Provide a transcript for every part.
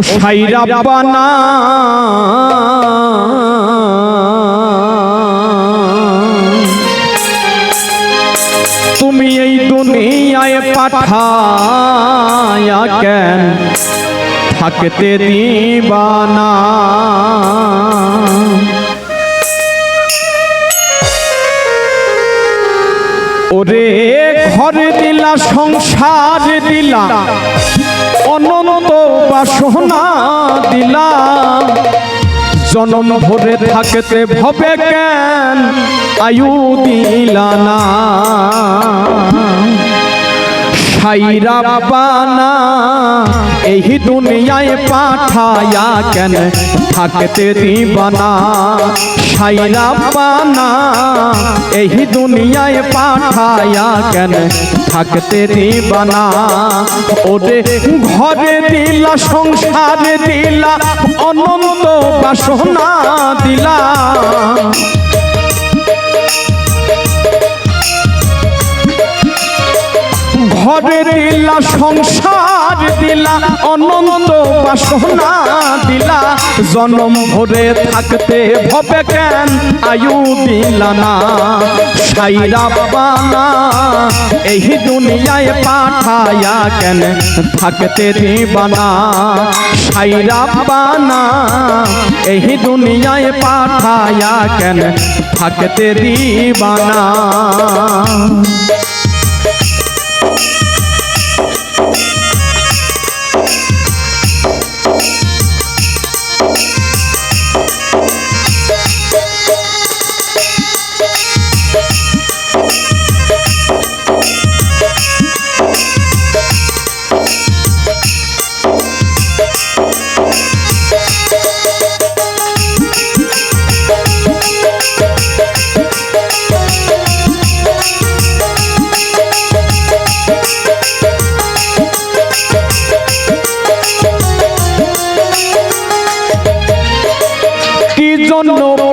সাইরা বানা তুমি এই দুনিয়ায় পাঠায়া কেন থাকতে দিবানা। ওরে ঘর দিলা সংসার দিলা অনন্ত বাসনা দিলা জনম ভরে থাকতে ভবে কেন আয়ু দিলা না। সাইরা বানা এই দুনিয়ায় পাঠায়া কেন থাকতে দিবানা। সাইরা বানা এই দুনিয়ায় পাঠায়া কেন থাকতে দিবানা। ওরে ঘরে দিলা সংসার দিলা অনন্ত বাসনা দিলা ঘরে দিলা সংসার দিলা অনন্ত বাসনা দিলা জনম ভরে থাকতে ভবে কেন আয়ু দিলা না। সাইরা বানা এই দুনিয়ায় পাঠায়া কেন থাকতে দিবানা। সাইরা বানা এই দুনিয়ায় পাঠায়া কেন থাকতে দিবানা।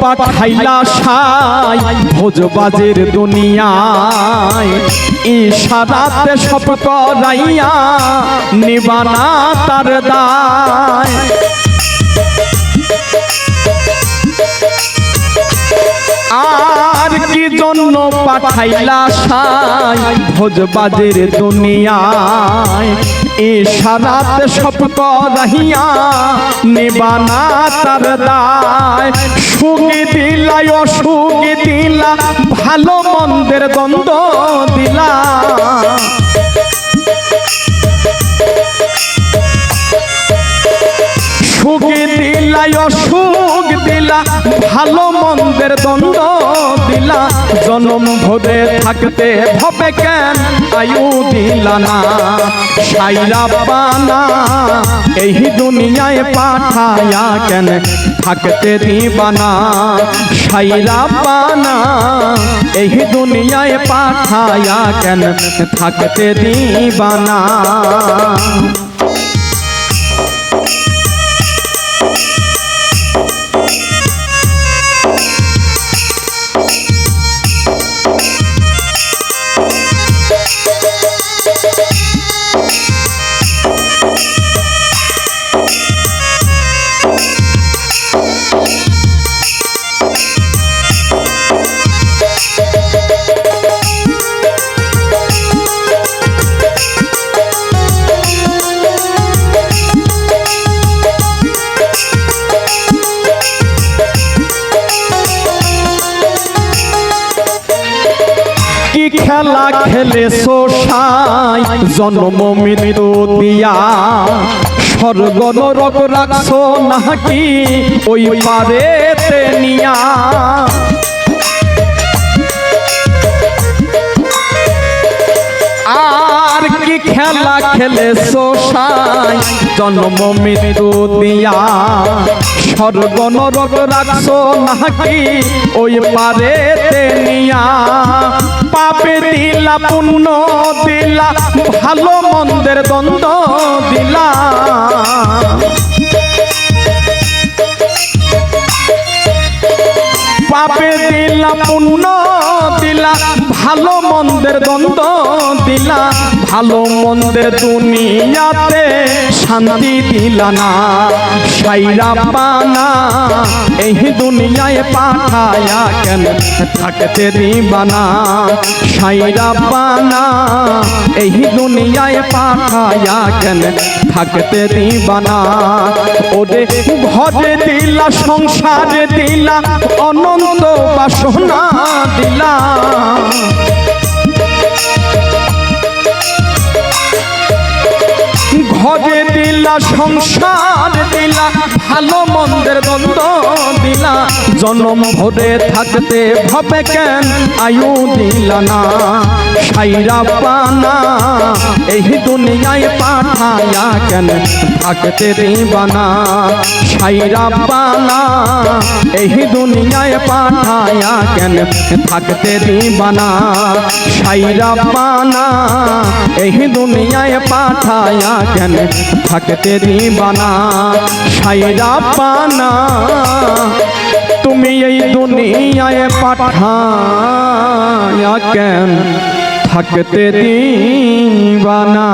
পাঠাইলা সাই ভোজবাজের দুনিয়ায় ইশারাতে সব করাইয়া নিবানা তার দায়। আর কি জন্য পাঠাইলা সাই ভোজবাজের দুনিয়ায় ইশারাতে সব করাইয়া নিবানা তার দায়। সুখ দিলা অসুখ দিলা ভালো মন্দের দ্বন্দ্ব দিলা সুখ দিলা অসুখ দিলা ভালো মন্দের দ্বন্দ্ব দিলা জনম ভরে থাকতে ভবে কেন আয়ু দিলা না। সাইরা বানা এই দুনিয়ায় পাঠায়া কেন থাকতে দিবানা। সাইরা বানা এই দুনিয়ায় পাঠায়া কেন থাকতে দিবানা। খেলা খেলে সোসাই জন্ম মৃত্যু দিয়া স্বর্গ নরক রাখছো নাকি ওই পারেতে নিয়া। আর কি খেলা খেলে সোসাই জন্ম মৃত্যু দিয়া স্বর্গ নরক রাখছো নাকি ওই পারেতে নিয়া। পাপে দিলা পুণ্য দিলা ভালো মন্দের দ্বন্দ্ব দিলা পাপে দিলা পুণ্য দিলা ভালো মন্দের দ্বন্দ্ব দিলা, ভালো মন্দের দুনিয়াতে শান্তি দিলা না। সাইরা পানা এই দুনিয়ায় পাঠায়া কেন থাকতে দিবা না। সাইরা পানা এই দুনিয়ায় পাঠায়া কেন থাকতে দিবা না। ওরে ঘরে দিলা, সংসারে দিলা, অনন্ত বাসনা দিলা। ঘরে দিলা, সংসার দিলা, ভালো মন্দের দ্বন্দ্ব দিলা। জনম ভরে থাকতে ভাবে কেন আয়ু দিলা না। সাইরা পানা এই দুনিয়ায় পাঠায়া কেন থাকতে দিবা না। সাইরা পানা এই দুনিয়ায় পাঠায়া কেন থাকতে দিবা না। সাইরা পানা এই দুনিয়ায় পাঠায়া কেন থাকতে দিবা না। সাইরা পানা তুমি এই দুনিয়ায় পাঠায়া কেন থাকতে দিবা না।